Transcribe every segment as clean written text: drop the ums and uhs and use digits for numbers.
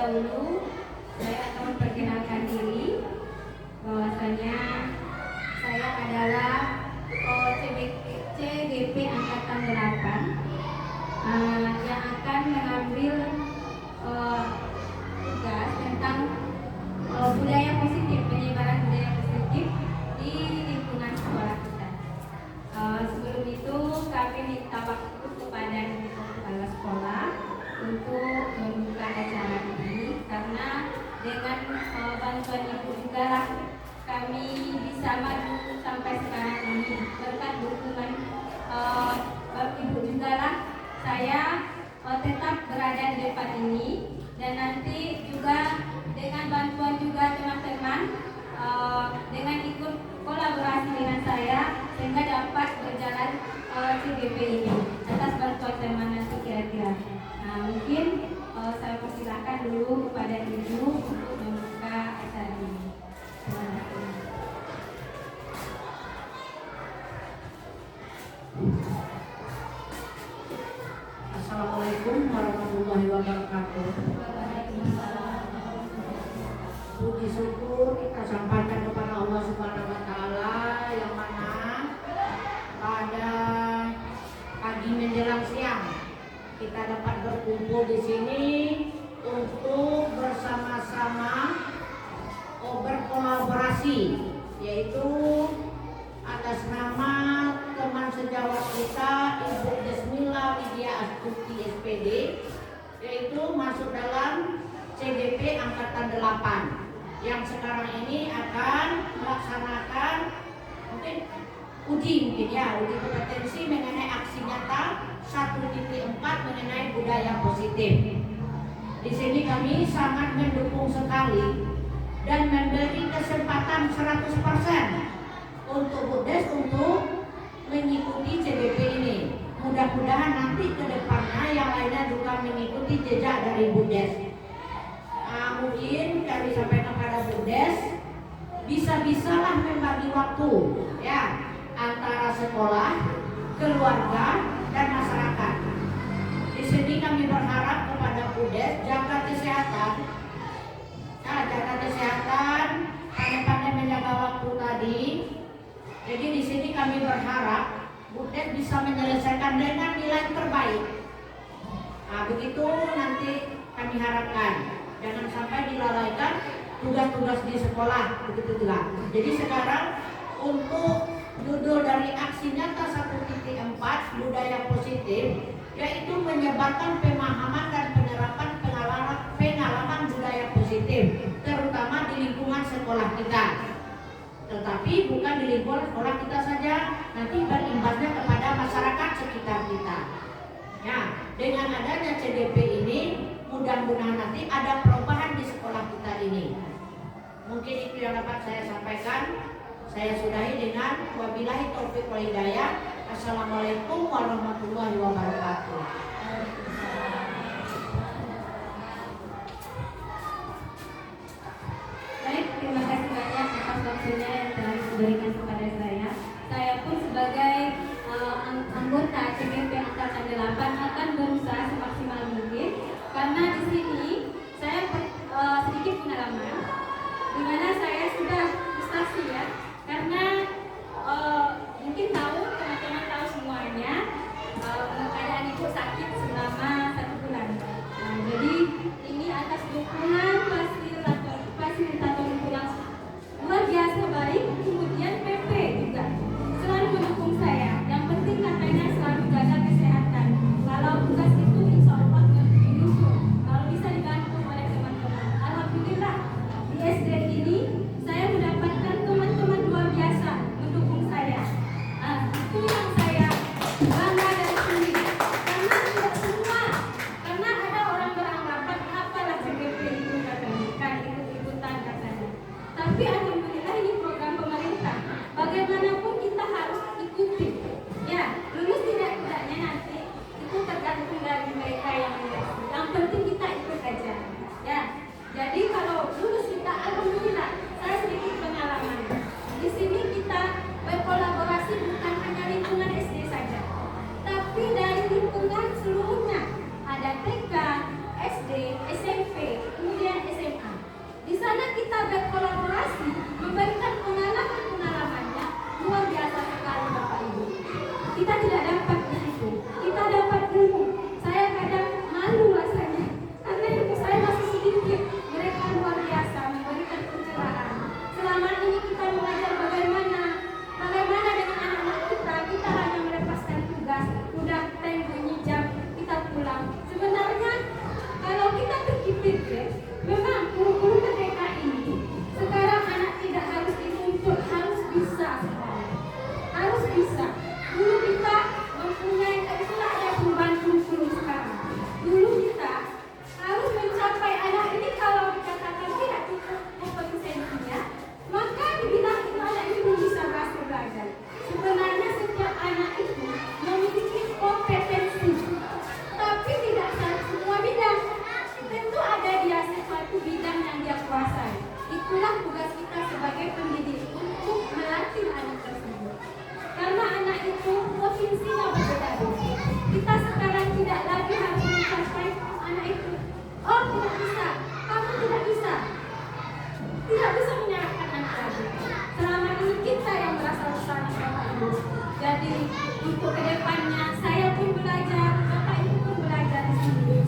dahulu saya akan memperkenalkan diri bahwasanya saya adalah CGP Angkatan 8 yang akan mengambil tugas tentang budaya positif, penyebaran budaya positif di lingkungan sekolah kita. Sebelum itu kami minta waktu kepada kepala sekolah untuk membuka acara ini, karena dengan bantuan ibu juga lah kami bisa maju sampai sekarang ini. Berkat dukungan ibu juga lah saya tetap berada di depan ini, dan nanti juga dengan bantuan juga teman-teman dengan ikut kolaborasi dengan saya sehingga dapat berjalan CGP ini atas bantuan teman nanti kira-kira. Mungkin saya persilakan dulu kepada ibu untuk membuka acara ini. Assalamualaikum warahmatullahi wabarakatuh. Puji syukur kita sampaikan kepada Allah Subhanahu wa taala, yang mana pada pagi menjelang siang kita dapat berkumpul di sini untuk bersama-sama berkolaborasi, yaitu atas nama teman sejawat kita Ibu Desmila Widya Astuti SPD, yaitu masuk dalam CGP Angkatan 8 yang sekarang ini akan melaksanakan uji kompetensi mengenai aksi nyata 1.4 mengenai budaya positif. Di sini kami sangat mendukung sekali dan memberi kesempatan 100% untuk Bu Des untuk mengikuti CGP ini. Mudah-mudahan nanti ke depannya yang lainnya juga mengikuti jejak dari Bu Des. Mungkin kami sampaikan kepada Bu Des, bisa-bisalah membagi waktu ya antara sekolah, keluarga, dan masyarakat. Di sini kami berharap kepada Bu Des jaga kesehatan, pandai-pandai menjaga waktu tadi. Jadi di sini kami berharap Bu Des bisa menyelesaikan dengan nilai terbaik. Begitu nanti kami harapkan. Jangan sampai dilalaikan tugas-tugas di sekolah, begitu juga. Jadi sekarang untuk judul dari aksi nyata 1.4 budaya positif, yaitu menyebarkan pemahaman dan penerapan pengalaman budaya positif, terutama di lingkungan sekolah kita. Tetapi bukan di lingkungan sekolah kita saja, nanti berimbasnya kepada masyarakat sekitar kita. Ya, dengan adanya CGP ini, mudah-mudahan nanti ada perubahan di sekolah kita ini. Mungkin itu yang dapat saya sampaikan. Saya sudahi dengan wabillahi taufiq wal hidayah. Assalamualaikum warahmatullahi wabarakatuh. Baik, terima kasih banyak atas waktunya yang telah diberikan kepada saya. Saya pun sebagai anggota CGP Angkatan 8 akan berusaha semaksimal mungkin, karena di sini saya sedikit pengalaman, di mana saya sudah frustasi ya, karena mungkin teman-teman tahu semuanya, keadaan ibu sakit selama 1 bulan. Jadi ini atas dukungan fasilitator ibu yang luar biasa baik, kemudian PP juga selalu mendukung saya. Yang penting katanya selalu jaga kesehatan. Kalau tugas itu insya Allah didukung, kalau bisa dibantu oleh teman-teman. Alhamdulillah di SD ini saya mendapatkan teman-teman luar biasa mendukung saya. Itu yang saya bangga dari sini. Karena tidak semua, karena ada orang beranggapan apalah CGP itu katanya, kan ikut-ikutan katanya. Tapi alhamdulillah ini program pemerintah. Bagaimanapun kita harus ikuti. Ya, lulus tidak-tidaknya nanti itu tergantung dari mereka yang menyeleksi. Yang penting kita ikut aja. Ya, jadi kalau lulus kita alhamdulillah. Saya sedikit pengalaman. Di sini kita berkolaborasi bukan hanya lingkungan SD saja, tapi dari lingkungan seluruhnya. Ada TK, SD, SMP, kemudian berkolaborasi, memberikan pengalaman-pengalamannya luar biasa sekali Bapak Ibu. Kita tidak dapat di situ, kita dapat ilmu. Saya kadang malu rasanya karena ilmu saya masih sedikit. Mereka luar biasa memberikan pencerahan. Selama ini kita belajar bagaimana dengan anak-anak kita. Kita hanya melepaskan tugas, udah time bunyi jam kita pulang. Sebenarnya kalau kita berpikir, memang guru-guru mereka ini sekarang anak tidak harus dituntut, harus bisa sekarang. Harus bisa. Dulu kita mempunyai, itulah ada perubahan kurikulum sekarang. Dulu kita harus mencapai anak ini kalau dikatakan tidak cukup kompetensinya, maka dibilang itu anak ini belum bisa belajar. Sebenarnya setiap anak itu memiliki kompetensi, tapi tidak semua bidang. Tentu ada dia sesuatu bidang yang dia kuasai. Itulah tugas kita sebagai pendidik untuk melatih anak tersebut. Karena anak itu potensinya berbeda-beda. Kita sekarang tidak lagi harus mencapai anak itu. Oh, tidak bisa, kamu tidak bisa. Tidak bisa menyalahkan anak lagi. Selama ini kita yang merasa bersalah Bapak Ibu. Jadi untuk kedepannya saya pun belajar, Bapak Ibu pun belajar di sini.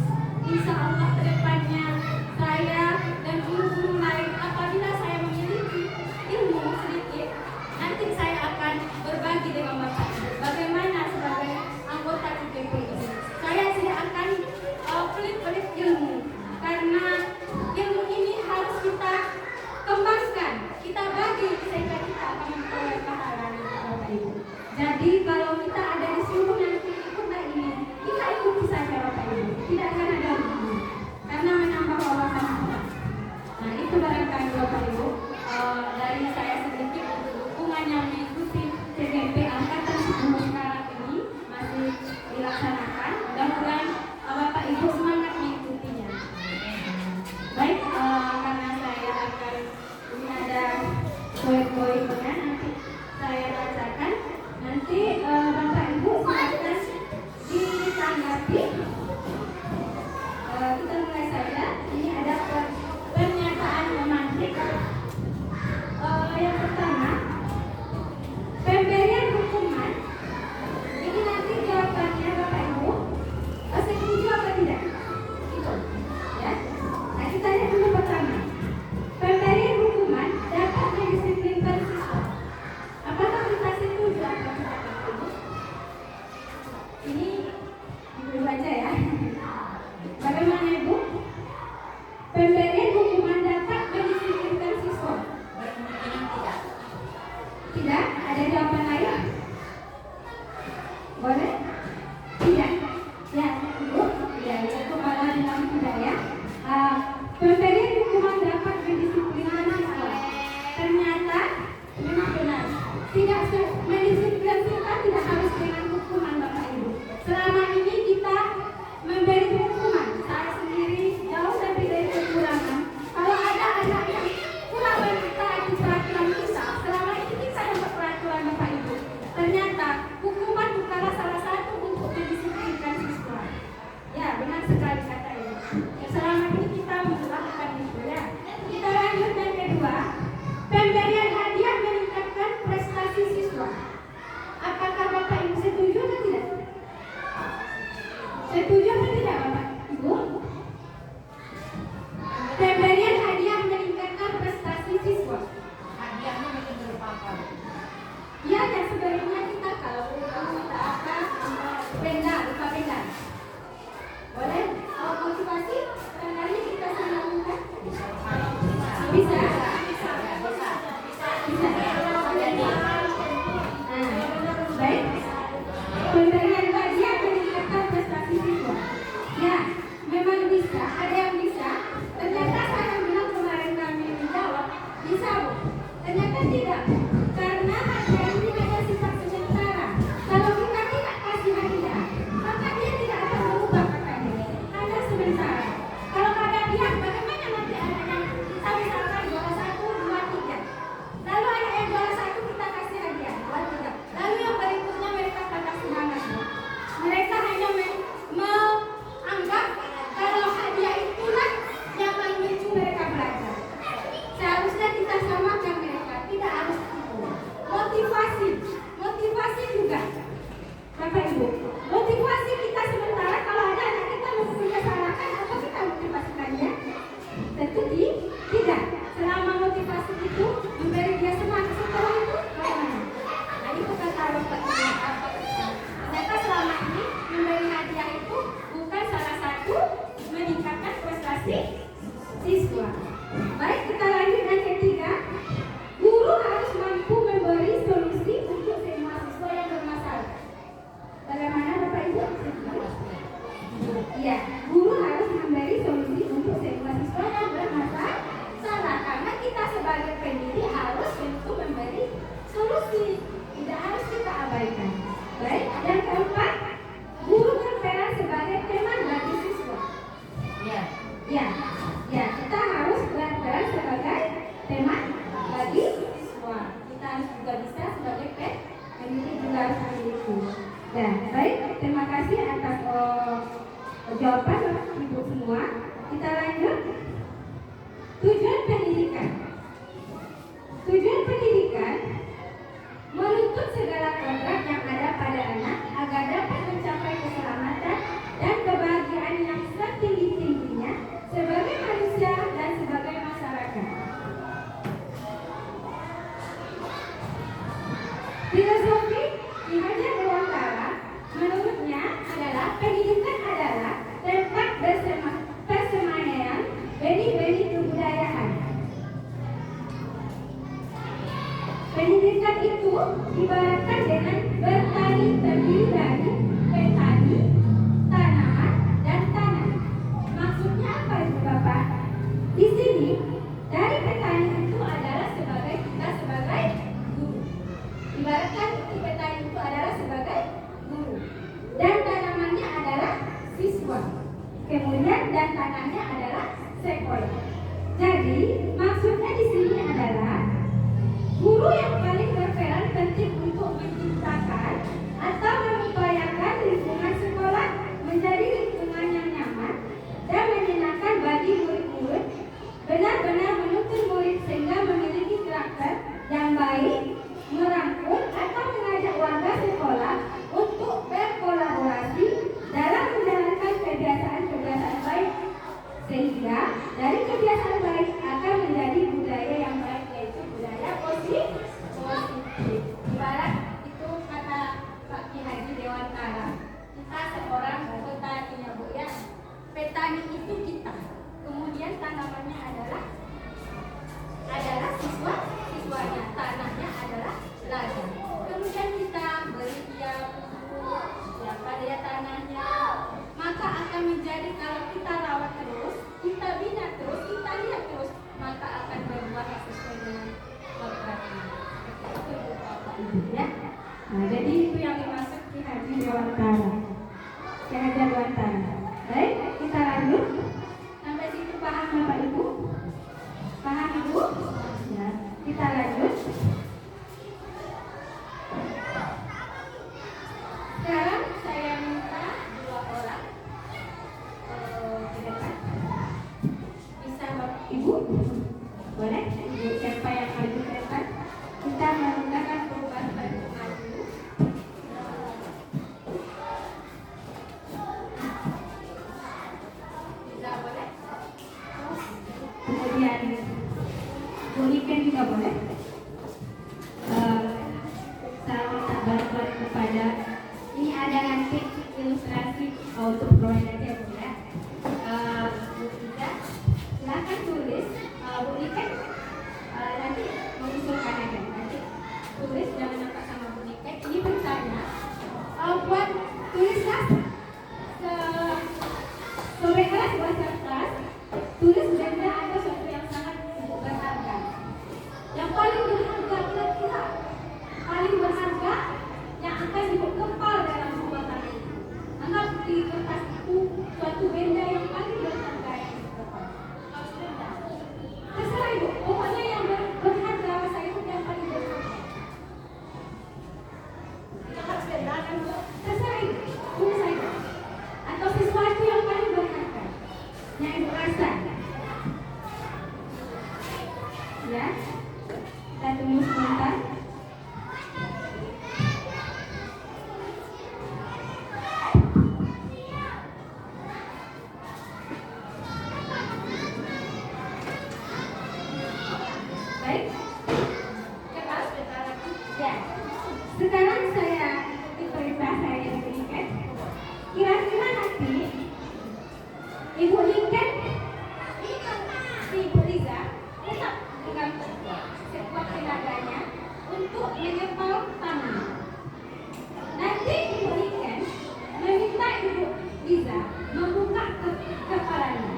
Insya Allah kedepannya saya dan guru-guru lain apabila saya memiliki ilmu sedikit, nanti saya akan berbagi dengan Bapak Ibu. Bagaimana sebagai anggota KPP ini? Saya tidak akan pelit-pelit ilmu, karena ilmu ini harus kita kembangkan, kita bagi sehingga kita akan memperoleh pahala Bapak Ibu. Jadi kalau kita ada di sini nanti ikutlah ini, kita ikuti saja Bapak Ibu, tidak akan ada rugi karena menambah wawasan kita. Nah itu barangkali Bapak Ibu dari saya sedikit untuk dukungan yang mengikuti CGP Angkatan 10 sekarang ini masih dilaksanakan. Mudah-mudahan Bapak Ibu semangat mengikutinya. Baik, karena saya akan ini ada poin-poinnya nanti saya bacakan. Nanti Bapak Ibu silakan ditanggapi. Kita mulai saja. Ini ada pernyataan memantik. Yang pertama, pemberian hukuman. Ini nanti jawabannya Bapak Ibu setuju apa tidak? Itu, ya. Nah kita lihat dulu pertama. Pemberian hukuman dapat mendisiplinkan siswa. Apakah kita setuju atau tidak? Ini Ibu baca ya. Bagaimana Ibu? Pemberian hukuman dapat mendisiplinkan siswa. Tidak. Tidak? Ada jawaban lain? Boleh? Tidak? Ya, Ibu? Ya, kepala dalam tidak ya. Pemberian hukuman dapat mendisiplinkan siswa. Ternyata memang benar. Tidak mendisiplinkan siswa tidak harus dengan hukuman Bapak Ibu. Selama ini kita memberi hukuman. Saya sendiri jauh lebih dari kekurangan. Kalau ada anak yang kurang mentaati peraturan kita, selama ini kita dapat peraturan Bapak Ibu. Ternyata hukuman bukanlah salah satu untuk mendisiplinkan siswa. Ya, benar sekali kata Ibu. Ya, selama ini kita melakukan itu ya. Kita lanjut yang kedua. Pemberian hadiah meningkatkan prestasi siswa. Apakah Bapak Ibu setuju atau tidak? Setuju atau tidak Bapak Ibu? Pemberian hadiah meningkatkan prestasi siswa. Hadiahnya mungkin berupa apa? Ya, yang sebenarnya kita kalau kita akan benda, lupa benda. Boleh? Motivasi? Barangkali kita lakukan. Bisa? Bisa. Baik. Pemberian hadiah meningkatkan prestasi siswa. Ya, memang bisa. Ada yang bisa. Ternyata saya bilang kemarin kami menjawab, bisa Bu. Ternyata tidak. Karena hadiah ini ada sifat sementara. Kalau kita tidak kasih hadiah, maka dia tidak akan berubah katanya. Hanya sementara. Kalau ada hadiah, bagaimana nanti anak yang kita misalkan siswa. Baik, kita lanjut yang ketiga. Guru harus mampu memberi solusi untuk semua siswa yang bermasalah. Bagaimana Bapak Ibu? Iya, guru harus memberi solusi untuk semua siswa yang bermasalah. Karena kita sebagai pendidik harus untuk memberi solusi, tidak harus kita abaikan. Baik, yang keempat, guru berperan sebagai teman bagi siswa. Ya, kita harus berperan sebagai teman bagi siswa. Kita harus juga bisa sebagai pendidik juga harus seperti itu. Dan baik, terima kasih atas jawaban Ibu semua. Kita lanjut. Tujuan pendidikan. Tujuan pendidikan menuntut segala program yang ada pada anak agar dapat mencapai keselamatan dan kebahagiaan yang setinggi-tingginya sebagai manusia dan sebagai masyarakat. Filosofi Ki Hajar Dewantara menurutnya adalah pendidikan adalah tempat persemaian benih-benih kebudayaan. Pendidikan itu ibaratkan dengan bertani terdiri dari petani, tanaman, dan tanah. Maksudnya apa itu Bapak? Di sini dari petani itu adalah kita sebagai guru. Ibaratkan petani itu adalah sebagai guru. Dan tanamannya adalah siswa. Kemudian dan tanahnya adalah sekolah. Jadi maksudnya di sini adalah guru yang paling berperan penting untuk menciptakan atau mengupayakan lingkungan sekolah menjadi lingkungan yang nyaman dan menyenangkan bagi murid-murid, benar-benar menuntun murid sehingga memiliki karakter yang baik, merangkul atau mengajak warga sekolah untuk berkolaborasi dalam menjalankan kebiasaan-kebiasaan baik, sehingga dari kebiasaan baik akan menjadi budaya yang baik, yaitu budaya positif. Ibarat itu kata Pak Ki Haji Dewantara, kita seorang petani, Bu ya. Petani itu kita. Kemudian tanamannya adalah siswanya, tanahnya adalah ladang. Kemudian kita beri dia pupuk, siapa dia tanahnya, maka akan menjadi kalau kita rawat terus, kita bina terus, kita lihat terus, maka akan berbuah sesuai dengan programnya. Itu Bapak Ibu ya. Nah, jadi itu yang dimaksud Ki Haji Dewantara. Ki Haji Dewantara. Baik, kita lanjut. Sampai situ paham Bapak Ibu? Paham Ibu? Ya, kita lanjut. Sekarang saya minta 2 orang ke depan. Bisa Bapak Ibu? Boleh? Ibu siapa yang maju ke depan? Kita menggunakan perubahan pada maju. Bisa boleh? Kemudian berikan juga boleh. Saya minta bantuan kepada, ini ada nanti ilustrasi untuk proyek ya Bu ya. Bu Ida, silakan tulis. Bu Niken nanti mengusulkan aja. Nanti tulis, jangan lupa sama Bu Niken. Ini bertanya, buat tulislah sobek kelas, buat kelas, tulis benda atau sesuatu yang sangat berharga. Yang paling berharga kira-kira, paling berharga yang akan dikempal dalam sebuah tanah itu. Anggap di kertas itu suatu benda yang paling berharga yang dikempal. Terserah Ibu, pokoknya yang berharga masa itu yang paling berharga. Kita harus bedakan Bu. Terserah Ibu, tulis saja. Atau sesuatu yang paling berharga yang Ibu rasa. Ya, kita tunggu sebentar. Baik, ya. Sekarang saya ikuti perintah saya yang diberikan. Kira-kira nanti Ibu Niken tenaganya untuk menyepal tangan. Nanti Ibu Niken meminta Ibu Liza membuka kepalanya.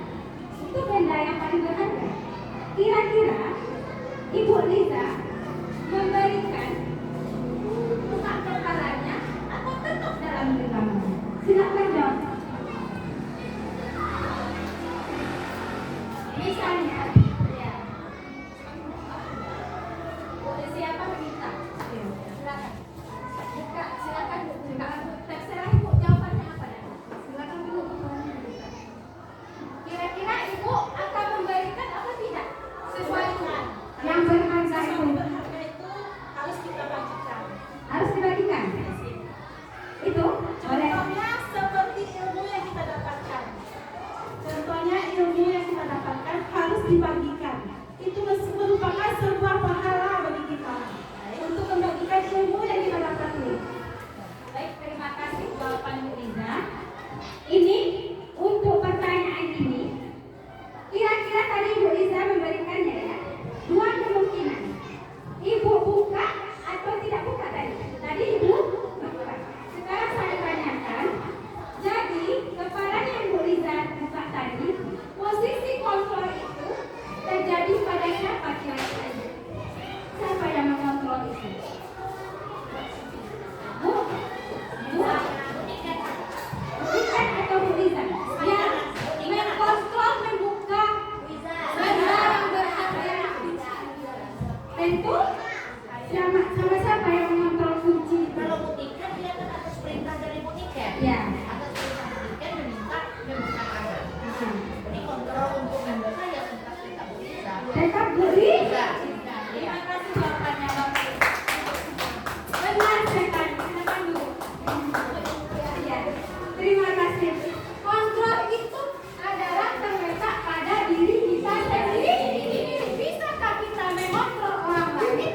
Itu benda yang paling berharga. Kira-kira Ibu Liza memberikan buka kepalanya atau tetap dalam genggamannya? Silakan jawab. Misalnya, ya. Boleh siapa meminta? Silakan. Buka, silakan buka. Terserah Ibu jawabannya apa ya? Silakan dulu kepalanya dibuka. Kira-kira Ibu akan memberikan apa tidak? Sesuatu yang berharga itu. Berharga itu harus kita bagikan. Harus dibagikan. Itu boleh. Contohnya seperti ilmu yang kita dapatkan. Contohnya ilmu yang kita dapatkan harus dibagikan. Itu merupakan sebuah pahala bagi kita untuk membagikan ilmu yang kita dapat ini. Baik, terima kasih jawaban Bu Liza. Ini untuk pertanyaan ini, kira-kira tadi Bu Liza memberikannya ya, dua kemungkinan. Ibu buka atau tidak buka tadi. Tadi Ibu buka. Sekarang saya tanyakan, jadi kepalanya yang Bu Liza buka tadi, posisi kontrol itu terjadi pada siapa kira-kira? Siapa yang mengontrol itu? Bu? Bukan atau Bu Liza? Yang mengkontrol membuka benda yang berharga. Tentu sama siapa yang mengontrol kunci itu? Kalau Bu Niken dia kan atas perintah dari Bu Niken. Ya. Atas perintah Bu Niken meminta membuka tangan. Jadi kontrol untuk membuka ya tentang perintah Bu Liza. Tetap Bu Liza. Iya. Terima kasih jawabannya Bapak. Benar sekali. Silakan Bu. Ya. Terima kasih. Kontrol itu adalah terletak pada diri kita sendiri. Bisakah kita mengontrol orang lain?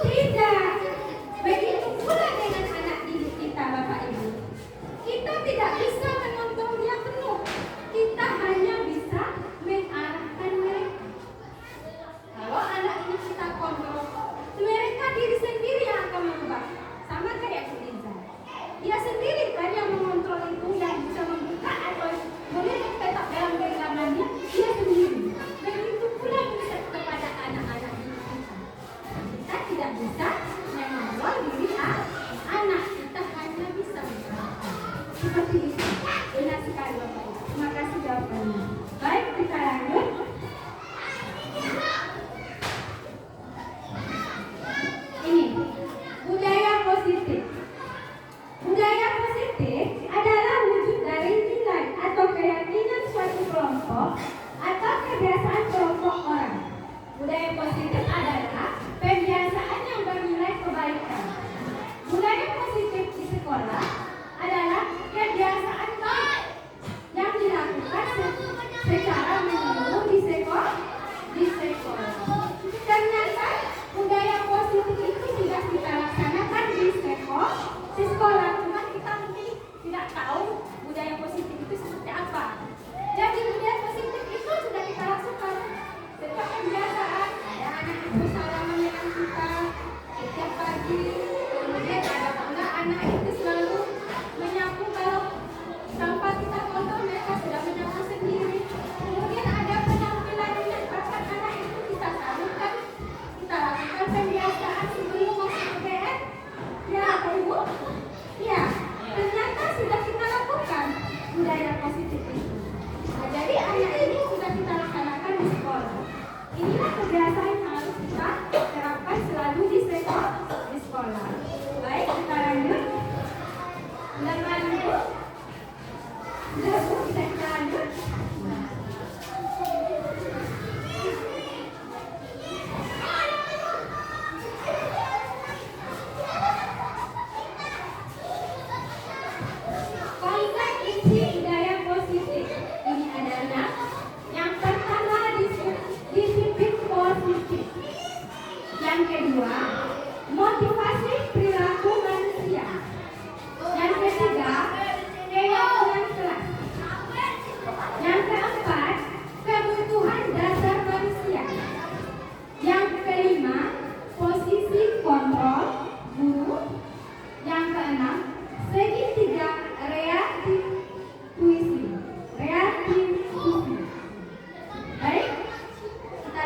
Tidak. Begitu pula dengan anak didik kita, Bapak Ibu. Kita tidak bisa mengontrol dia penuh. Kita hanya bisa mengarahkan mereka.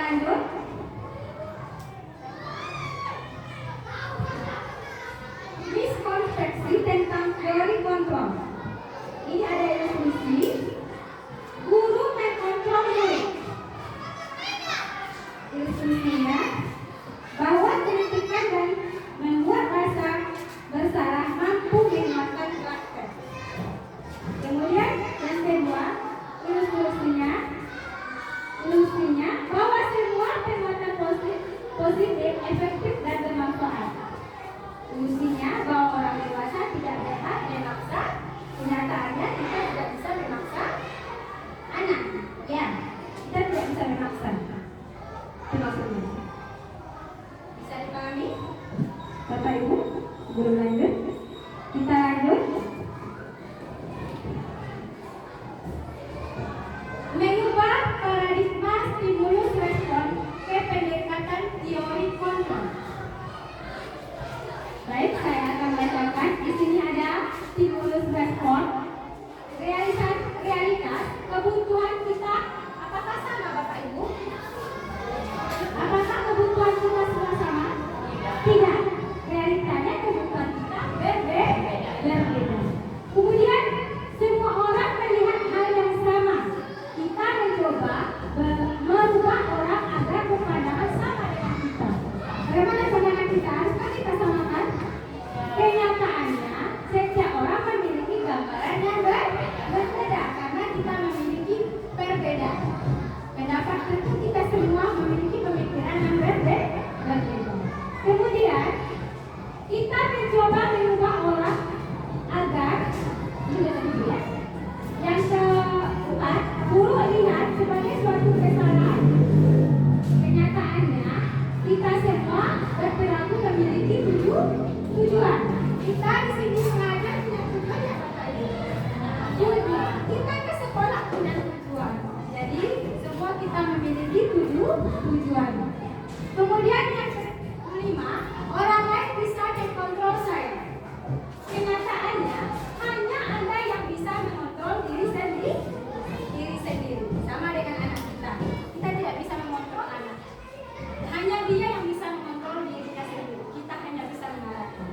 lanjut. Miskonsepsi tentang teori kontrol. Ini ada ilustrasi. Guru mengontrol murid. Ilustrasinya bahwa kritikan dan membuat rasa bersalah mampu menguatkan karakter. Kemudian yang kedua, ilustrasinya bahwa semua penguatan positif, efektif dan bermanfaat. Ilustrasinya bahwa orang dewasa tidak berhak memaksa. Kenyataannya kita tidak bisa memaksa anak. Ya, kita tidak bisa memaksa. Itu maksudnya. Bisa dipahami? Bapak Ibu, belum lanjut? Kita lanjut. Mengubah paradigma stimulus respon ke pendekatan teori kontrol. Baik, saya akan bacakan. Di sini ada stimulus respon, realitas, kebutuhan kita. Apakah sama, Bapak Ibu? Apakah kebutuhan kita semua sama? Tidak. Realitanya kebutuhan kita berbeda. Kemudian semua orang melihat hal yang sama. Kita mencoba merubah orang agar berpandangan sama dengan kita. Bagaimana pandangan kita? Haruskah kita samakan? Kenyataannya, setiap orang memiliki gambaran yang berbeda karena kita memiliki perbedaan. Pendapat tentu kita semua memiliki pemikiran yang berbeda. Kemudian kita mencoba mengubah orang agar yang keempat, guru lihat sebagai suatu kesalahan. Kenyataannya kita semua berperilaku memiliki tujuan. Kita di sini mengajar punya tujuan ya Bapak Ibu. Tujuan. Kita ke sekolah punya tujuan. Jadi semua kita memiliki tujuan. Kemudian yang kelima, orang lain bisa mengontrol saya. Kenyataannya hanya Anda yang bisa mengontrol diri sendiri. Sama dengan anak kita. Kita tidak bisa mengontrol anak. Hanya dia yang bisa mengontrol dirinya sendiri. Kita hanya bisa mengarahkan.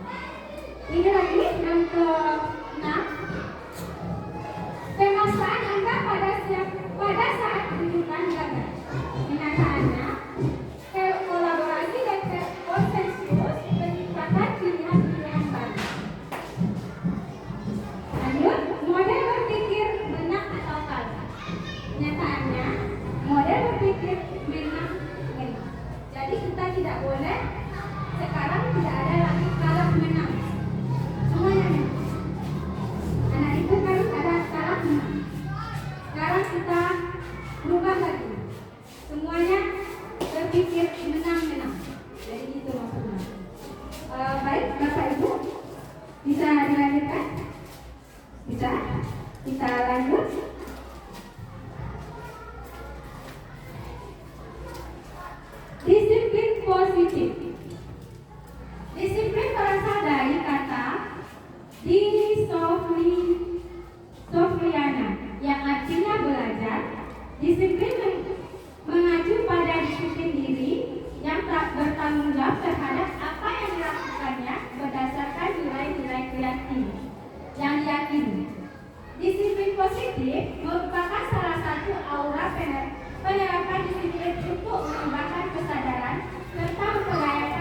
Ini lagi yang ke-6. Pemaksaan Anda pada saat tuntutan gagal. Kenyataannya kolaborasi dan konsensus menciptakan pilihan-pilihan baru. Lanjut, model berpikir menang atau kalah. Kenyataannya model berpikir menang. Jadi kita tidak boleh sekarang tidak ada lagi kalah menang. Semuanya menang. Anak itu kan ada kalah menang. Sekarang kita berubah lagi. Semuanya berpikir menang. Jadi itu maksudnya. Baik, Bapak Ibu, bisa dilanjutkan? Bisa? Kita lanjut. Disiplin positif. Disiplin berasal dari kata disofliana yang artinya belajar. Disiplin mengacu pada disiplin diri yang tak bertanggung jawab terhadap apa yang dilakukannya berdasarkan nilai-nilai keyakinan yang diyakini. Disiplin positif merupakan salah satu aura penerapan disiplin untuk mengembangkan kesadaran serta memperdayakan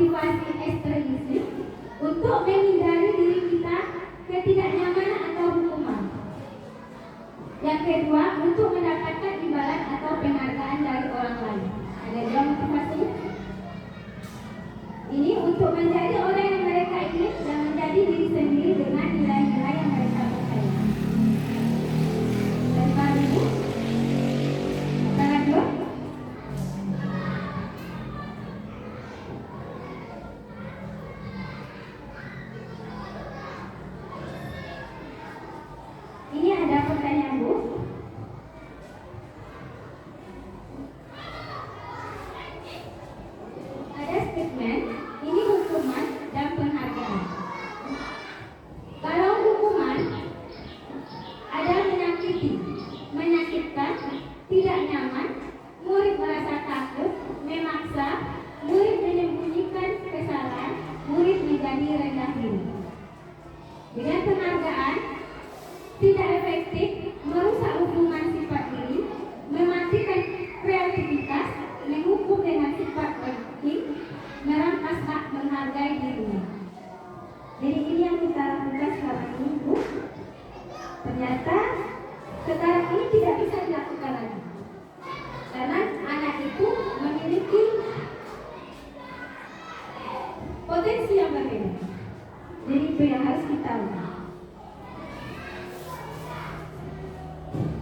motivasi ekstrinsik untuk menghindari diri kita ketidaknyamanan atau hukuman. Yang kedua, untuk mendapatkan imbalan atau penghargaan dari orang lain. Ada dua motivasi. Ini untuk menjadi orang yang mereka ingin dan menjadi diri sendiri dengan nilai-nilai yang mereka percaya. Dan baru, lanjut. Ini ada pertanyaan, Bu. Ada statement, ini hukuman dan penghargaan. Kalau hukuman ada menyakiti, menyakitkan, tidak nyaman, murid merasa takut, memaksa, murid menyembunyikan kesalahan, murid menjadi rendah diri. Dengan penghargaan, tidak efektif, merusak hubungan sifat diri, mematikan kreativitas, menghukum dengan sifat berhenti, merampas hak menghargai dirinya. Jadi ini yang kita lakukan sekarang ini, Bu. Ternyata sekarang ini tidak bisa dilakukan lagi, karena anak itu memiliki potensi yang berbeda. Jadi itu yang harus kita ubah.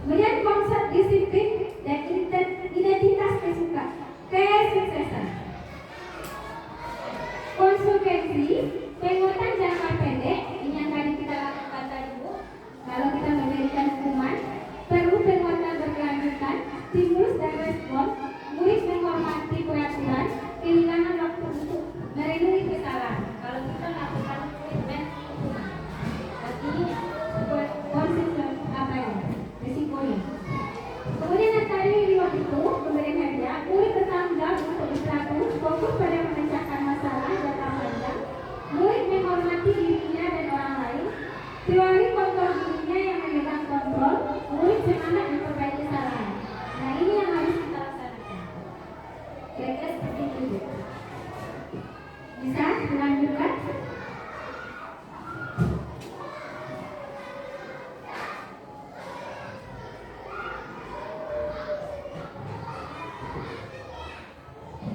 Kemudian konsep disiplin dan identitas kesuksesan. Konsekuensi penguatan jangka pendek, ini yang tadi kita lakukan tadi, Bu. Kalau kita memberikan hukuman, perlu penguatan berkelanjutan, stimulus dan respon, murid menghormati peraturan, kehilangan waktu untuk merenungi kesalahan. Kalau kita lakukan treatment hukuman, ini konsekuensi apa ya? Risikonya. Kemudian yang tadi waktu itu pemberian hadiah, murid bertanggung jawab untuk berlaku, fokus pada memecahkan masalah jangka panjang, murid menghormati dirinya dan orang lain, teori kontrol dirinya yang memegang kontrol, murid semangat memperbaiki kesalahan. Nah ini yang harus kita laksanakan. Kira-kira seperti itu. Bisa dilanjutkan?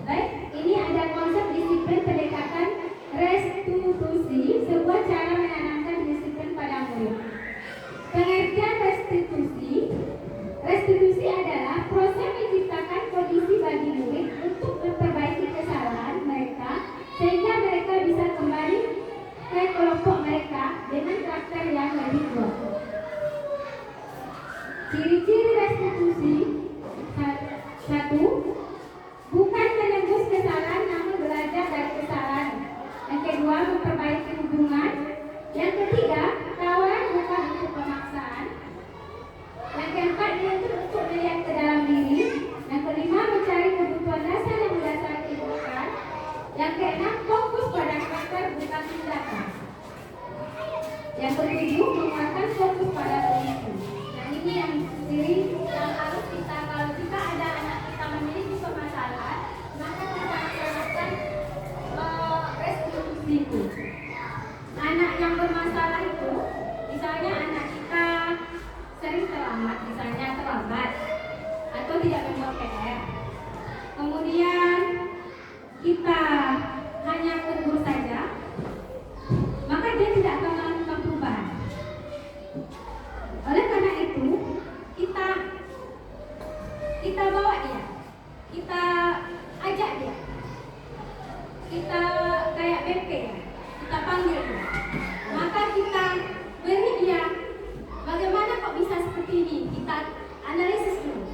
Baik, ini ada konsep disiplin pendekatan restitusi, sebuah cara menanamkan disiplin pada murid. Pengertian restitusi adalah proses menciptakan kondisi bagi murid untuk memperbaiki kesalahan mereka sehingga mereka bisa kembali ke kelompok mereka dengan karakter yang lebih kuat. Ciri-ciri restitusi: 1. Bukan menembus kesalahan namun belajar dari kesalahan. Yang kedua, memperbaiki hubungan. Yang ketiga, tawaran bukan untuk pemaksaan. Yang keempat, dituntut untuk melihat ke dalam diri. Yang kelima, mencari kebutuhan dasar yang mendasari kehidupan. Yang keenam, fokus pada karakter bukan tindakan. Yang ketujuh, menguatkan fokus pada prinsip. Nah ini yang ciri yang harus kita, kalau kita ada anak kita memiliki permasalahan, maka kita laksanakan restitusi itu. Anak yang bermasalah itu, misalnya anak kita sering terlambat, misalnya terlambat atau tidak membuat PR, kemudian kita hanya tegur saja, maka dia tidak akan melakukan perubahan. Oleh karena itu, kita bawa dia, kita ajak dia, kita kayak BP ya, kita panggil dia, maka kita beri dia bagaimana kok bisa seperti ini, kita analisis dulu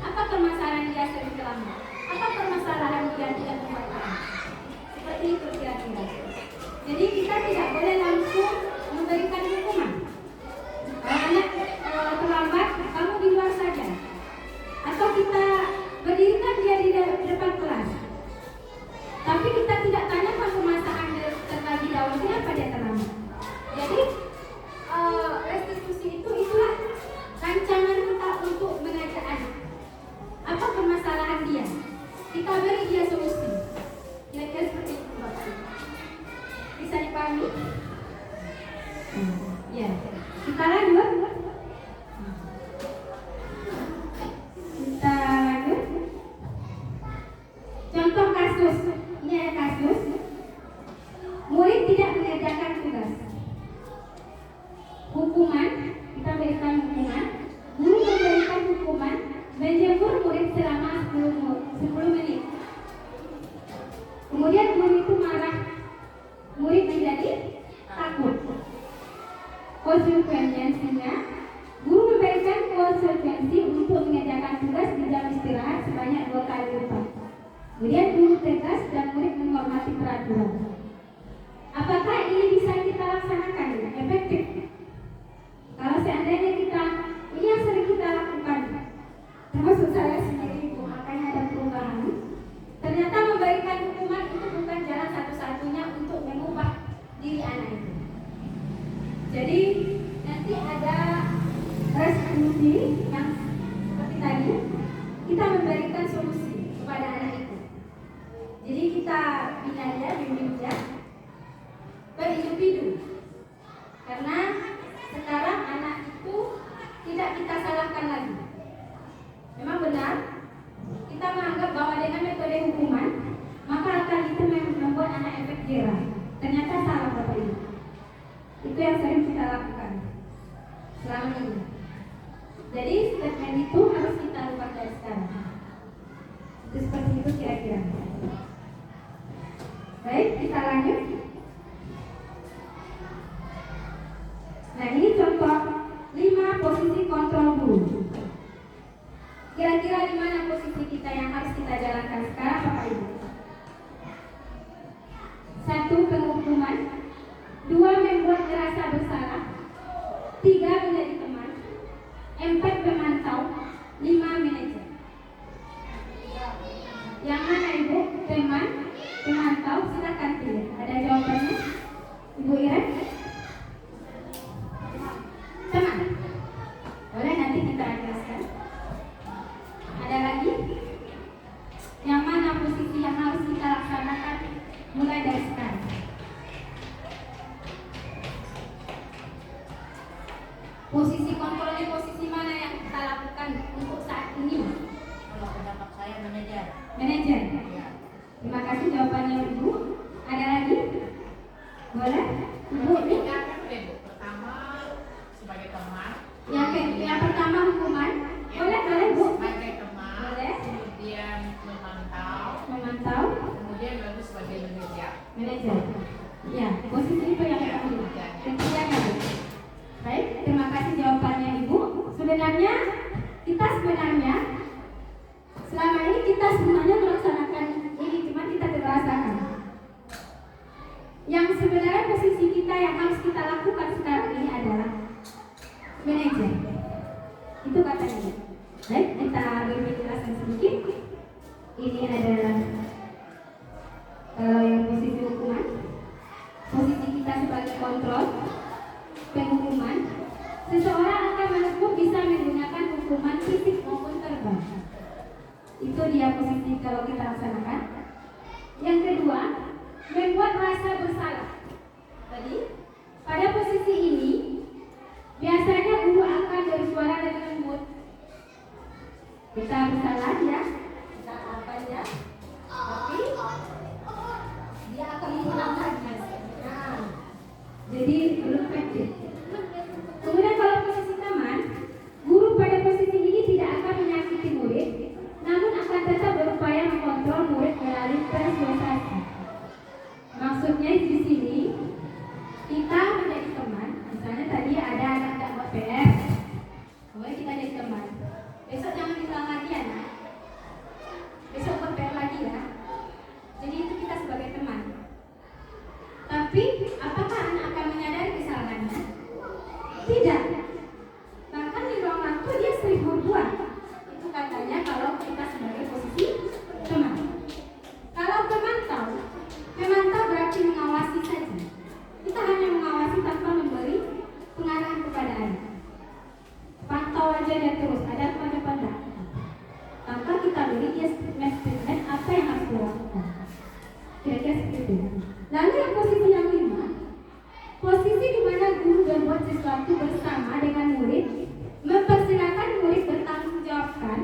apa permasalahan dia sering terlambat, apa permasalahan solusi yang seperti tadi, kita memberikan solusi kepada anak itu. Jadi kita bina dia, bimbing dia berindividu. Karena sekarang anak itu tidak kita salahkan lagi. Memang benar, kita menganggap bahwa dengan metode hukuman maka akan itu membuat anak efek jerah. Ternyata salah Bapak Ibu. Itu yang sering kita lakukan selama ini. Jadi statement itu harus kita ubah dari sekarang. Itu seperti itu kira-kira. Baik, kita lanjut. Nah, ini contoh 5 posisi kontrol guru. Kira-kira di mana posisi kita yang harus kita jalankan sekarang Bapak Ibu? 1. Penghukuman. 2. Membuat merasa bersalah. 3. Menjadi teman. 4. Memantau. 5. Manajer. Yang mana Ibu? Teman, memantau, silakan pilih. Ada jawabannya? Ibu Iren? Teman. Boleh nanti kita jelaskan. Ada lagi? Yang mana posisi yang harus kita laksanakan mulai dari sekarang? Posisi kontrolnya posisi mana yang kita lakukan untuk saat ini? Kalau pendapat saya manajer. Manajer. Ya. Terima kasih jawabannya Ibu. Ada lagi? Boleh? Ibu? Pertama sebagai teman. Yang pertama hukuman. Boleh Bu? Sebagai teman. Boleh. Kemudian Memantau. kemudian lalu sebagai manajer. Manajer. Ya, posisi itu yang pertama. Ketiga Bu. Baik, terima kasih jawabannya Ibu. Sebenarnya selama ini kita sebenarnya melaksanakan ini, cuma kita tidak rasakan. Yang sebenarnya posisi kita yang harus kita lakukan sekarang ini adalah manajer. Itu katanya. Baik, kita beri penjelasan sedikit. Ini adalah kalau yang posisi hukuman, posisi kita sebagai kontrol penghukuman. Seseorang akan menemukan bisa menggunakan hukuman fisik maupun verbal. Itu dia posisi kalau kita laksanakan. Yang kedua, membuat rasa bersalah. Tadi pada posisi ini biasanya guru akan bersuara dengan lembut. Kita bersalah ya, kita apa ya, tapi dia akan menggunakan. Nah, jadi belum efektif. Kemudian kalau posisi teman, guru pada posisi ini tidak akan menyakiti murid, namun akan tetap berupaya mengontrol murid melalui persuasasi. Maksudnya di sini kita menjadi teman. Misalnya tadi ada anak tak buat PR, kemudian kita jadi teman. Besok jangan bilang lagi ya, nak. Besok buat PR lagi ya. Jadi itu kita sebagai teman. Tapi apakah anak akan menyadari kesalahannya? Tidak. Bahkan di ruang waktu dia sering berbuat. Itu katanya kalau kita sebagai posisi teman. Kalau memantau berarti mengawasi saja. Kita hanya mengawasi tanpa memberi pengarahan kepada anak. Pantau aja dia terus, ada apa enggak. Tanpa kita beri dia statement apa yang harus dilakukan. Kira-kira seperti itu. Lalu yang posisi yang 5, posisi di mana guru berbuat sesuatu bersama dengan murid, mempersilakan murid bertanggung jawabkan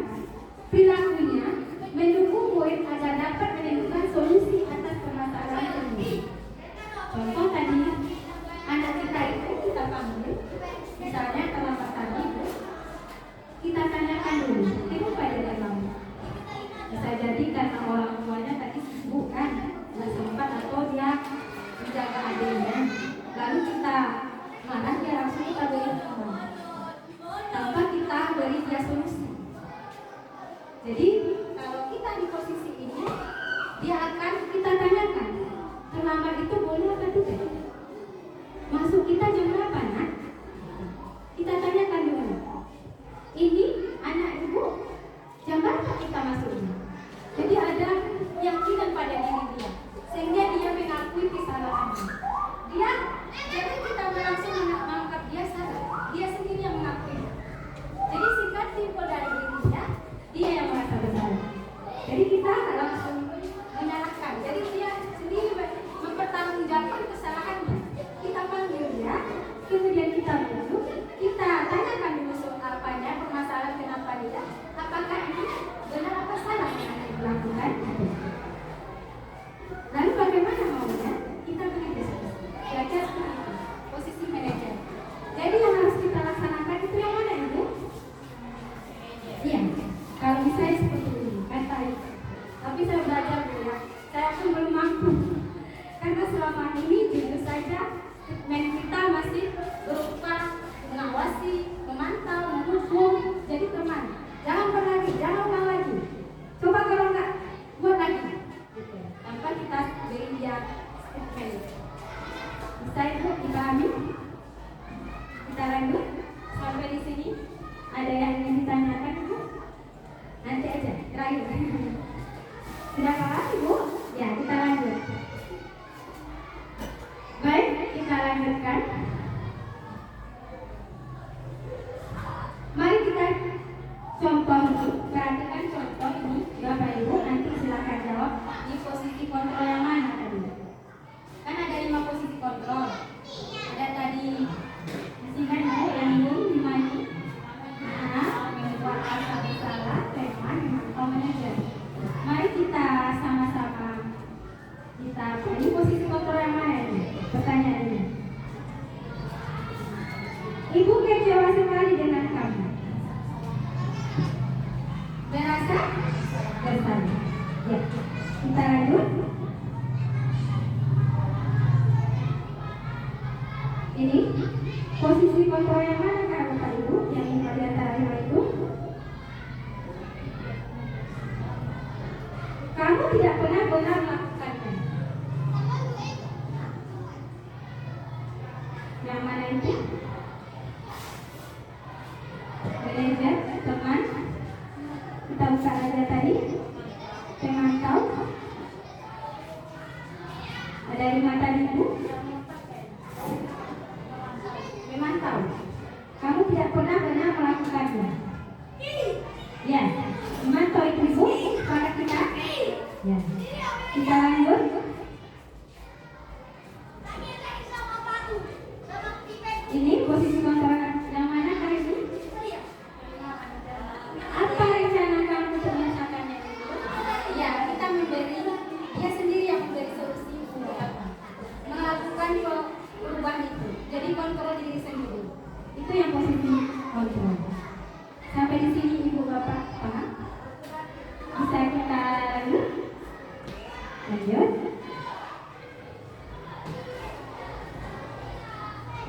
perilakunya, mendukung murid agar dapat menemukan solusi atas permasalahan tersebut. Contoh tadi, anak kita itu kita panggil, misalnya terlambat tadi, kita Iya, kalau bisa seperti ini, kata itu. Tapi saya belajar Bu ya, saya pun belum mampu. Karena selama ini jujur saja segmen kita masih berupa mengawasi, memantau, menghukum, jadi teman. Jangan pernah lagi, jangan ulang lagi. Coba kalau enggak, buat lagi. Gitu. Tanpa kita beri dia segmen. Bisa itu dipahami? Kita lanjut sampai di sini. Ada yang ingin ditanyakan Bu? Nanti aja, terakhir. Sudah kalah Ibu? Ya, kita lanjut. Baik, kita lanjutkan. Mari kita contoh ini, perhatikan contoh ini, Bapak Ibu. Nanti silakan jawab di posisi kontrol yang mana tadi. Kan ada 5 posisi kontrol. Ada tadi ingat yang ini dimana? Membuat rasa bersalah, teman, memantau, manajer. Mari kita sama-sama ini posisi kontrol yang mana ini? Pertanyaannya. Ibu kecewa sekali dengan kamu. Merasa bersalah. Ya, kita lanjut. Ini posisi kontrol yang mana Bapak Ibu? Yang lima di antara 5 itu. Kamu tidak pernah benar melakukannya. Yang mana itu? Manajer, teman. Kita buka aja tadi. Pemantau. Ada 5 tadi Bu. Memantau. Kamu tidak pernah benar melakukannya. Ya, memantau itu Bu. Pada kita. Ya. Kita lanjut. Ini posisi kontrol yang mana kali ini? Apa rencana kamu untuk menyelesaikannya? Ya, kita memberi, dia sendiri yang memberi solusi melakukan perubahan itu. Jadi kontrol diri sendiri. Itu yang posisi kontrol. Sampai di sini Ibu Bapak paham? Bisa kita lanjut? Lanjut.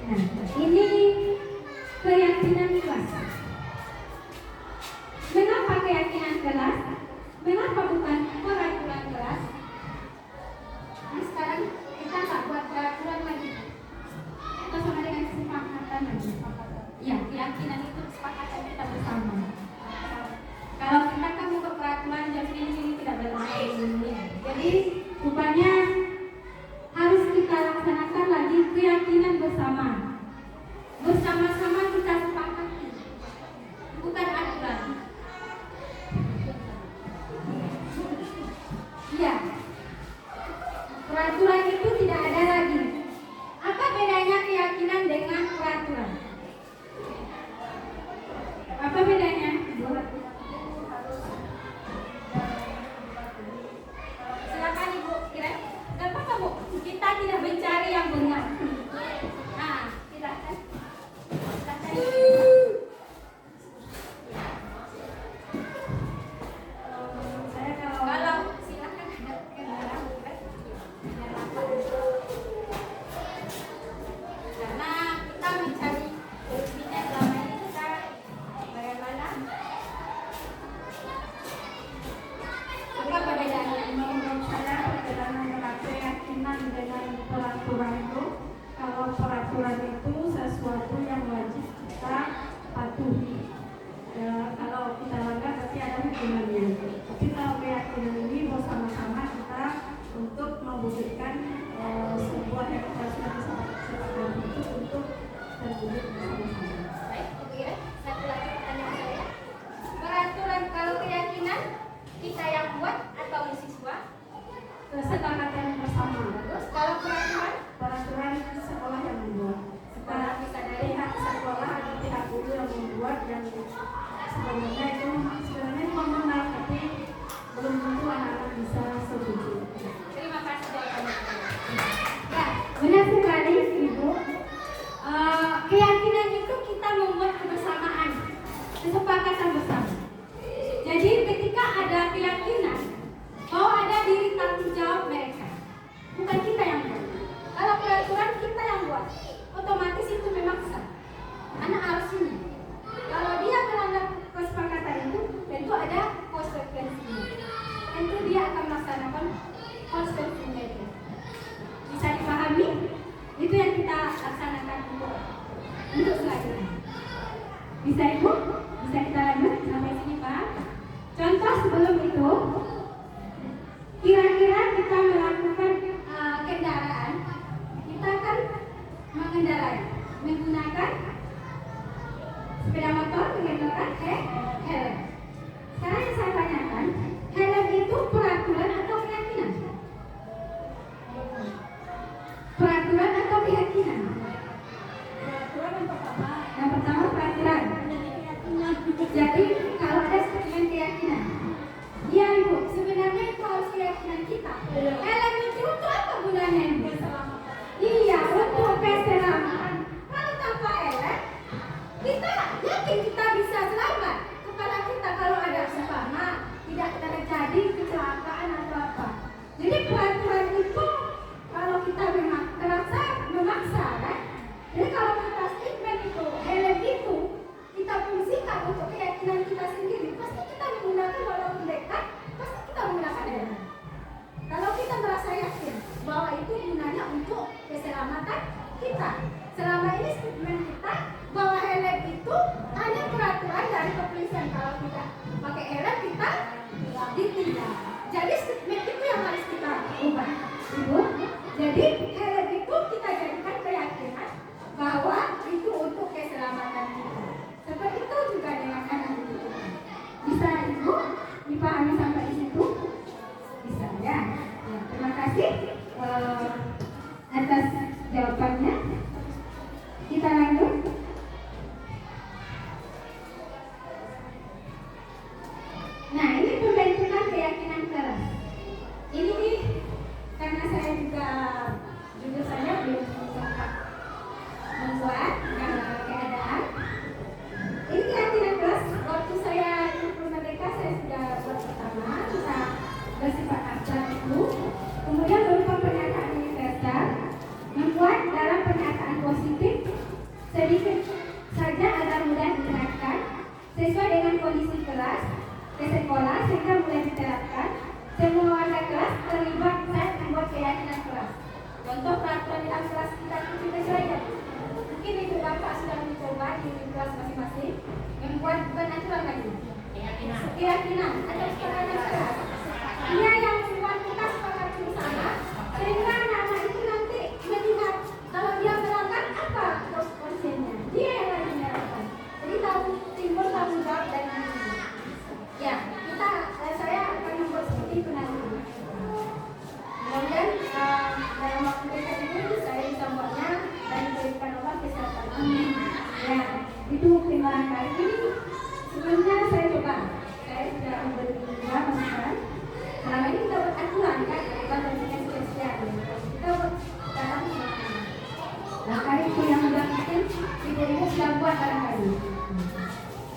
Nah, ini keyakinan kelas. Mengapa keyakinan kelas? Mengapa bukan peraturan kelas? Nah, sekarang kita tak buat peraturan lagi. Kita sama dengan kesepakatan lagi. Ya, keyakinan itu kesepakatan kita bersama. Kalau kita kan buka peraturan jam ini tidak berlaku. Jadi rupanya harus kita laksanakan lagi keyakinan bersama. Bersama-sama kita sepakati. Bukan aturan. Iya. Peraturan itu tidak ada lagi. Apa bedanya keyakinan dengan peraturan? Apa bedanya? Silakan Ibu, kira nggak apa-apa Bu. Kita tidak mencari yang benar. Nah, silakan. Saya kalau silakan ada kendaraan bukan? Karena kita mencari solusinya selama ini kita bagaimana? Apa perbedaannya? Menurut saya perjalanan antara keyakinan dengan peraturan itu, kalau peraturan itu sesuatu yang wajib kita patuhi. Kalau kita langgar pasti ada hukumannya. Tapi kalau keyakinan ini bersama-sama kita untuk mewujudkan sebuah yang kita sudah sepakati itu untuk terwujud bersama-sama. Baik, Ibu ya. Satu lagi pertanyaan saya. Peraturan kalau keyakinan kita yang buat atau siswa? Kesepakatan bersama. Terus kalau peraturan? Peraturan sekolah yang membuat. Sekolah bisa dari Pihak sekolah atau pihak guru yang membuat, yang sebenarnya itu mengenal, tapi belum tentu anak-anak bisa setuju. Terima kasih jawabannya. Ya, benar sekali Ibu. Keyakinan itu kita membuat kebersamaan, kesepakatan bersama. ada keyakinan bahwa ada diri tanggung jawab mereka, bukan kita yang buat. Kalau peraturan kita yang buat, otomatis itu memaksa anak harus ini. Kalau dia melanggar kesepakatan itu, tentu ada konsekuensinya. Tentu dia akan melaksanakan konsekuensinya itu. Bisa dipahami? Itu yang kita laksanakan untuk selanjutnya. Bisa Ibu? Bisa kita lanjut sampai sini Pak? Contoh sebelum itu, kira-kira kita melakukan kendaraan, kita kan mengendarai menggunakan sepeda motor menggunakan helm. Sekarang yang saya tanyakan, helm itu peraturan atau keyakinan? Peraturan atau keyakinan? Peraturan yang pertama. Yang pertama peraturan. Jadi kalau ada statement keyakinan, ya Ibu, sebenarnya itu harus keyakinan kita. Helm itu untuk apa gunanya Ibu? Iya, untuk keselamatan. Kalau tanpa helm, kita yakin kita bisa selamat. Kepala kita kalau ada umpama tidak terjadi kecelakaan atau apa. Jadi peraturan itu kalau kita memang memaksa kan. Jadi kalau kita statement itu, helm itu kita fungsikan untuk keyakinan kita sendiri, pasti kita menggunakan walaupun dekat, pasti kita menggunakan helm. Kalau kita merasa yakin bahwa itu gunanya untuk keselamatan kita, selama ini statement kita bahwa helm itu hanya peraturan dari kepolisian, kalau tidak pakai helm kita ditindak. Jadi statement itu yang harus kita ubah, Ibu. Jadi helm itu kita jadikan keyakinan bahwa itu untuk keselamatan kita. Seperti itu juga dengan anak itu. Bisa Ibu dipahami sampai di situ? Bisa ya. Terima kasih atas jawabannya. Kita lanjut. Nah, ini pembentukan keyakinan keras. Ini nih, karena saya juga jujur saja belum sempat membuat keadaan. Ini keyakinan keras. Waktu saya ikut Merdeka, saya sudah buat pertama, kita bersifat abstrak itu. Kemudian berupa pernyataan universal, membuat dalam pernyataan positif sedikit saja agar mudah diterapkan sesuai dengan kondisi kelas ke sekolah sehingga mulai diterapkan. Semua warga kelas terlibat saat membuat keyakinan kelas. Contoh peraturan dalam kelas kita itu saja. Mungkin itu Bapak sudah mencoba di kelas masing-masing membuat bukan aturan lagi. Keyakinan atau kesepakatan kelas. Dia yang membuat kita sepakat bersama sehingga nama itu nanti melihat kalau dia melanggar apa konsekuensinya. Dia yang lagi menerapkan. Jadi timbul tanggung jawab dari diri. Ya, saya akan membuat seperti itu nanti. Kemudian dalam waktu dekat ini saya bisa membuatnya dan diberikan obat kesehatan. Ya, itu timbangan kali ini. Sebelumnya saya coba, saya sudah memberi masukan. Selama ini kita buat aturan kan, bukan dengan spesial. Kita buat dalam suasana. Nah, kali itu yang sudah mungkin ibu-ibu sudah buat barangkali.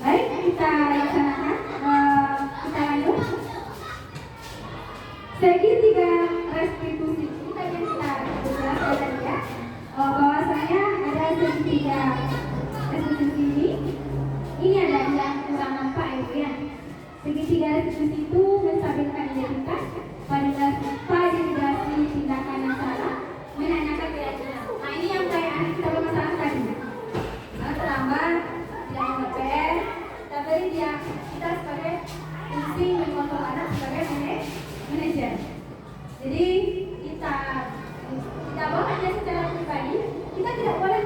Baik, kita laksanakan. Kita lanjut. Segitiga restitusi. Ini tadi yang kita jelaskan tadi ya. Bahwasanya ada segitiga restitusi ini. Ini ada yang kurang nampak ya. Segitiga restitusi itu menstabilkan identitas, validasi tindakan yang salah, menanyakan keyakinan. Nah, ini yang kayak kita bermasalah tadi. Kalau terlambat, tidak mengepel, tapi kita sebagai fungsi mengontrol anak sebagai manajer. Jadi kita bawa aja secara pribadi, kita tidak boleh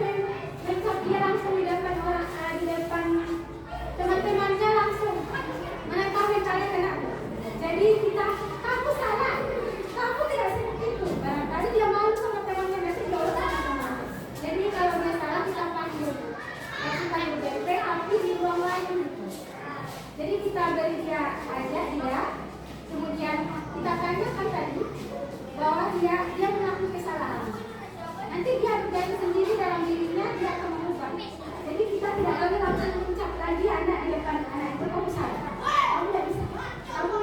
mencap dia langsung di depan teman-temannya langsung. Mana tahu mentalnya kena. Jadi kita, kamu salah, kamu tidak seperti itu. Barangkali dia malu sama temannya, nanti dia urus sama teman. Jadi kalau dia salah kita panggil BP, api di ruang lain. Jadi kita beri dia aja dia, kemudian kita tanyakan tadi bahwa dia mengakui kesalahan. Nanti dia berjaya sendiri dalam dirinya, dia akan mengubah. Jadi kita tidak boleh langsung mencap lagi anak di depan anak itu, kamu salah, kamu tidak bisa, kamu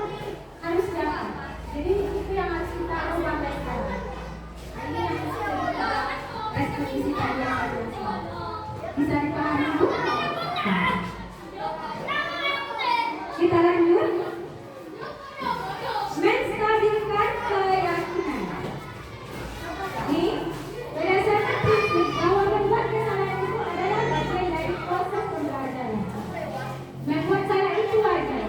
Kita lanjut. Menstabilkan keyakinan. Ini berdasarkan prinsip bahwa membuat kesalahan itu adalah bagian dari proses pembelajaran. Membuat salah itu wajar.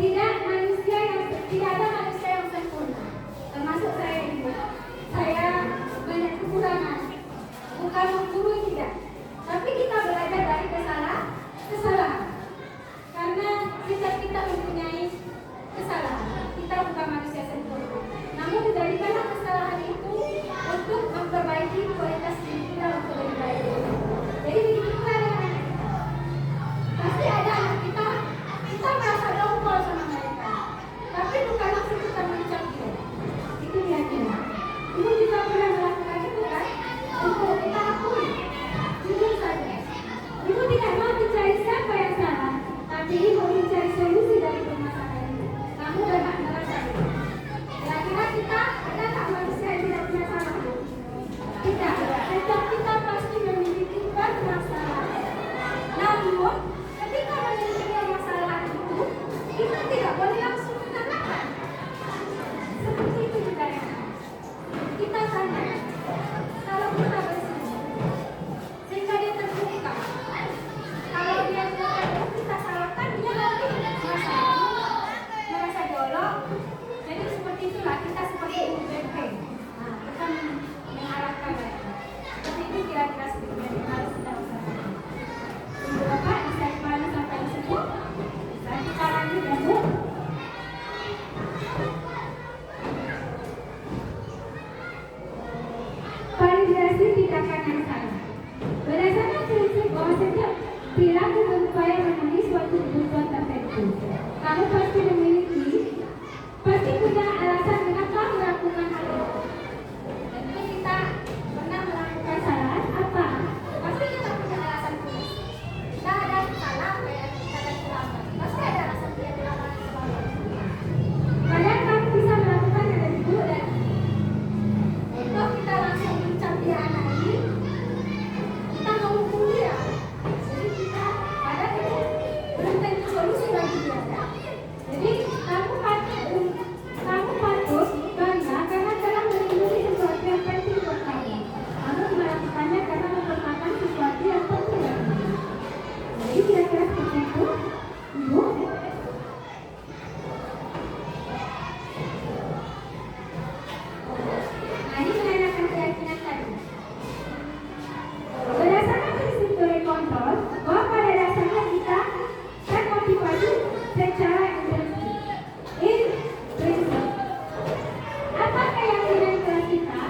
Tidak ada manusia yang sempurna. Termasuk saya ibu. Saya banyak kekurangan. Bukan menggurui tidak. Tapi kita belajar dari kesalahan. Karena kita mempunyai kesalahan. Kita bukan manusia sempurna. Namun dijadikanlah kesalahan itu untuk memperbaiki kualitas diri kita untuk lebih baik. Jadi begitu juga dengan anak kita. Pasti ada anak kita merasa dongkol sama mereka. Tapi bukan maksud kita mencap dia. Itu dia kira. Ibu juga pernah melakukan itu kan? Untuk kita akui. Jujur saja. Ibu tidak mau mencari siapa yang salah, tapi ibu mencari solusi dari permasalahan itu. Kamu berhak merasa itu. Kira-kira kita ada tak manusia yang tidak punya salah? Tidak. Setiap kita pasti memiliki permasalahan. Namun, ketika memiliki permasalahan itu, kita tidak boleh langsung mengatakan. Seperti itu juga ya. Kita tanya, kalau kita bersih, sehingga dia terbuka. Kalau dia mengatakan kita salahkan, dia nanti merasa jolok. Jadi seperti itulah kita seperti benteng. Nah, kita mengharapkan mereka. Seperti itu kira-kira sedikit yang harus kita usahakan. Ibu Bapak bisa kembali sampai di situ. Dan kita lanjut ya Bu. Validasi tindakan yang salah. Berdasarkan prinsip bahwa setiap perilaku berupaya memenuhi suatu kebutuhan tertentu. Kamu pasti punya alasan mengapa melakukan hal itu. Tentu kita pernah melakukan kesalahan apa? Pasti kita punya alasan punya. Kita ada salah kayak kita ada kesalahan. Pasti ada alasan dia melakukan kesalahan. Kadang kamu bisa melakukan yang lebih buruk dan untuk kita langsung mencap dia anak ini, kita menghukum dia. Jadi kita kadang itu belum tentu solusi bagi dia. Jadi kamu patut bangga karena telah melindungi sesuatu yang penting buat kamu. Kamu melakukannya karena merupakan sesuatu yang penting bagi kamu. Jadi kira-kira seperti itu, Ibu. Nah, ini menanyakan keyakinan tadi. Berdasarkan prinsip teori kontrol, bahwa pada dasarnya kita termotivasi secara prinsip. Apa keyakinan kelas kita?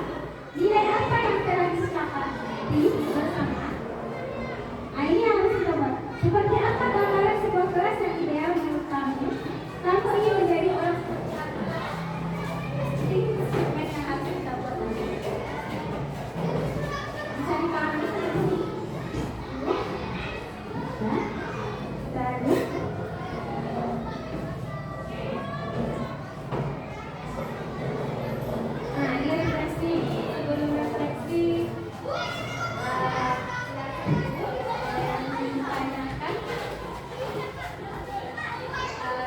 Nilai apa yang telah disepakati bersama? Nah, ini yang harus kita buat. Seperti apa gambaran sebuah kelas yang ideal menurut kamu? Kamu ingin menjadi orang seperti apa? Jadi itu segmen yang harus kita buat nanti. Bisa dipahami seperti ini. Baru. Nah, ini refleksi. Sebelum refleksi, yang ditanyakan,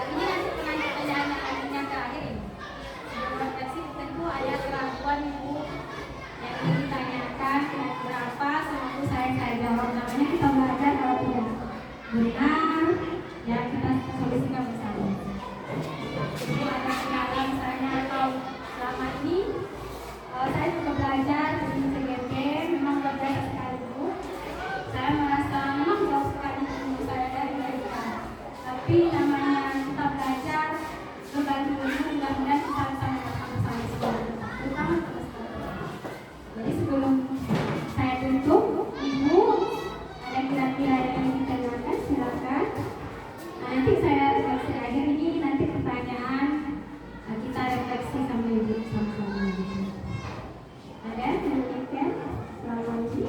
ini nanti pertanyaan yang terakhir ini. Sebelum refleksi tentu ada keraguan Ibu yang ingin ditanyakan, kira-kira apa, selalu saya jawab. Namanya kita belajar kalau tidak benar, ya kita solusikan bersama. Ibu ada kendala misalnya atau selama ini saya juga belajar di CGP, memang belajar sekali Bu. Saya merasa memang jauh sekali ilmu saya dari mereka. Tapi namanya kita belajar berbagi ilmu, mudah-mudahan kita bisa bersama-sama sekolah, terutama kita sekolah. Jadi sebelum saya tutup, Ibu ada kira-kira yang ingin ditanyakan, silakan. Nah, nanti saya refleksi akhir ini, nanti pertanyaan kita refleksi sama Ibu sama-sama. Ada yang demikian? Selama ini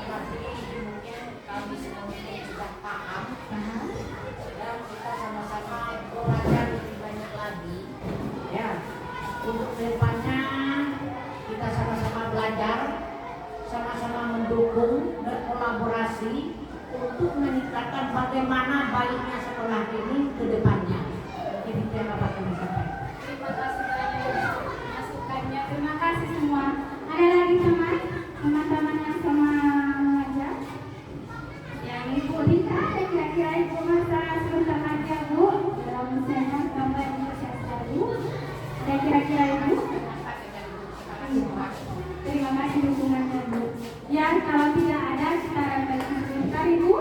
Mungkin kami semuanya sudah paham dan kita sama-sama belajar lebih banyak lagi. Ya, untuk kedepannya kita sama-sama belajar, sama-sama mendukung, berkolaborasi untuk meningkatkan bagaimana baiknya sekolah ini ke depannya. Jadi terima kasih sampai. Terima kasih banyak masukannya. Terima kasih semua. Ada lagi teman-teman yang sama mengajar? Yang Ibu Rita, ada kira-kira Ibu masa sebentar aja Bu dalam senang gambar Indonesia selalu. Ada kira-kira Ibu? Iya. Terima kasih dukungannya Bu. Ya, kalau tidak ada kita akan sebentar Ibu.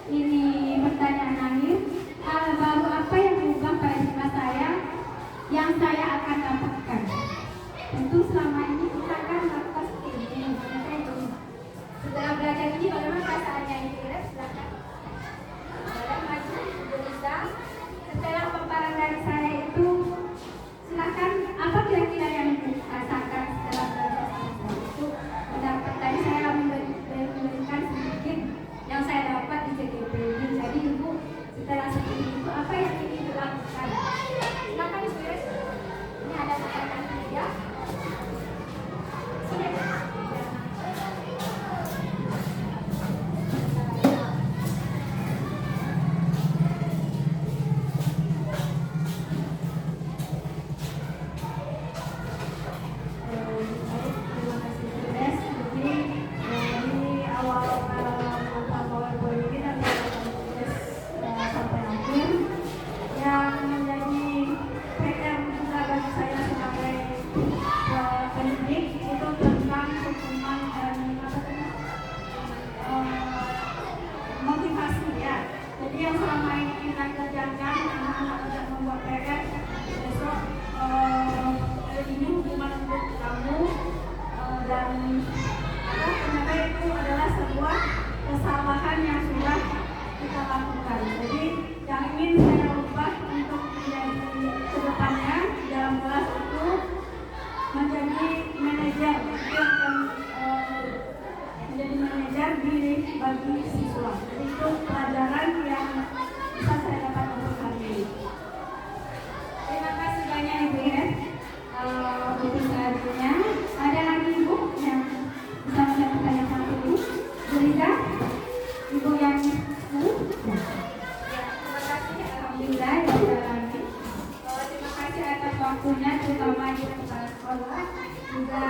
Ini pertanyaan akhir. Hal baru apa yang berubah pada jiwa saya yang saya akan dapatkan? Tentu selama ini kita akan melakukan seperti ini. Setelah belajar ini bagaimana perasaannya Ibu? Silakan. Dalam maju Ibu bisa. Setelah paparan dari saya itu, silakan apa kira-kira yang Ibu rasakan setelah belajar itu? Pendapat tadi saya memberikan sedikit yang saya dapat di CGP ini. Jadi Ibu setelah seperti itu apa yang ingin Ibu lakukan? Silakan Ibu. Ini ada rekan media. Sini. Terima kasih Tudes. Jadi dari awal mata PowerPoint ini dan Tudes sampai akhir yang menjadi PR juga bagi saya sebagai pendidik itu tentang hukuman dan motivasi ya. Jadi yang selama ini kita kerjakan anak-anak tidak membuat PR besok ini hukuman untuk kamu dan ternyata itu adalah sebuah kesalahan yang sudah kita lakukan. Jadi yang ingin saya ubah untuk menjadi kedepannya dalam kelas itu menjadi manajer yang akan menjadi manajer diri bagi siswa. Jadi itu pelajaran yang bisa saya dapat untuk hari ini. Terima kasih banyak Ibu Iren. Untuk selanjutnya ada lagi Ibu yang bisa mendapatkan yang satu Ibu Rida, Ibu yang terima kasih. Alhamdulillah ada lagi. Terima kasih atas waktunya terutama di kepala sekolah juga